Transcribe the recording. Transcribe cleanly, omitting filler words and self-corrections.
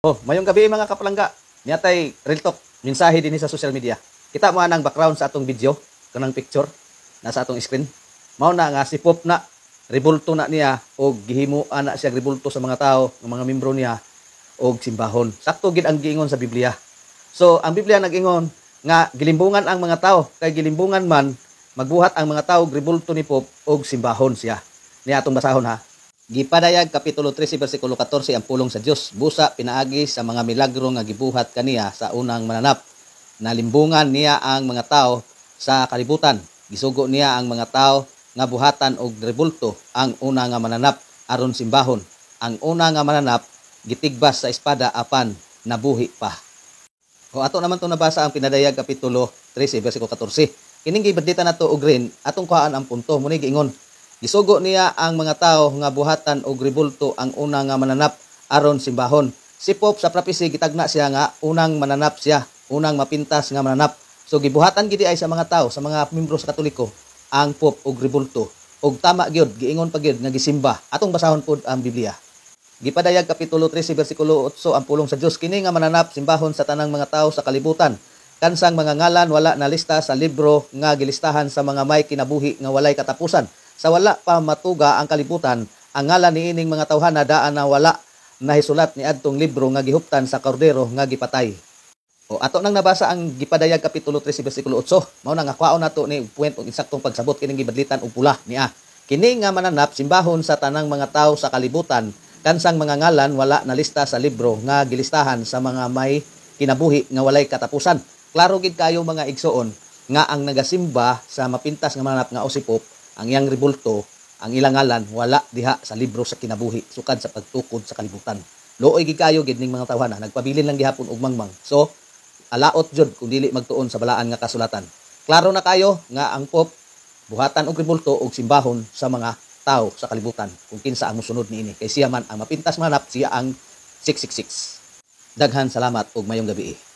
Oh, mayong gabi mga kapalangga. Niyatay real talk, mensahe din sa social media. Kita mo ang background sa atong video, kanang picture nasa atong screen. Mao na nga si Pop na rebulto na niya o gihimuan na siya rebulto sa mga tao, ng mga membro niya og simbahon. Sakto gid ang giingon sa Biblia. So, ang Biblia nag-ingon nga gilimbungan ang mga tao, kay gilimbungan man magbuhat ang mga tao rebulto ni Pop og simbahon siya. Niya atong basahon ha. Gipadayag kapitulo 13 bersikulo 14 ang pulong sa Dios. Busa pinaagi sa mga milagro nga gibuhat kaniya sa unang mananap. Nalimbungan niya ang mga tao sa kalibutan. Gisugo niya ang mga tao nga buhatan og rebulto ang una nga mananap aron simbahon. Ang una nga mananap gitigbas sa espada apan nabuhi pa. O ato naman to nabasa ang pinadayag kapitulo 13 bersikulo 14. Kining gibadita nato og rin atong kuhaan ang punto mo ni giingon. Gisugo niya ang mga tao nga buhatan og rebulto ang una nga mananap aron simbahon. Si Pop sa prophecy gitagna siya nga unang mananap siya, unang mapintas nga mananap. So gibuhatan gid ay sa mga tao, sa mga membro sa Katoliko ang Pop og rebulto. Og tama gyud giingon pa gyud nga gisimba. Atong basahon pud ang Biblia. Gipadayag kapitulo 13 bersikulo 8 ang pulong sa Dios, kini nga mananap simbahon sa tanang mga tao sa kalibutan. Kansang mga ngalan wala na lista sa libro nga gilistahan sa mga may kinabuhi nga walay katapusan. Sa wala pa matuga ang kalibutan, ang ngalan niining mga tawhana daan na wala nahisulat ni adtong libro nga gihuptan sa kordero nga gipatay. O ato nang nabasa ang gipadayag kapitulo 13 bersikulo 8. Mao na nga kwaon nato ni point og insaktong pagsabot kining gibadlitan og pula niya. Kini nga mananap simbahon sa tanang mga tawo sa kalibutan, kansang mga ngalan wala na lista sa libro nga gilistahan sa mga may kinabuhi nga walay katapusan. Klaro gid kayo mga igsoon nga ang nagasimba sa mapintas nga mananap nga si Pop, ang iyang rebulto, ang ilang ngalan wala diha sa libro sa kinabuhi sukad sa pagtukod sa kalibutan. Looy gid kayo gid ning mga tawhana, nagpabilin lang gihapon og mangmang. So alaot jud kung dili magtuon sa balaan nga kasulatan. Klaro na kayo nga ang Pop buhatan og rebulto og simbahon sa mga tao sa kalibutan kung kinsa ang mosunod niini. Kay siya man ang mapintas manap, siya ang 666. Daghan salamat ug mayong gabi.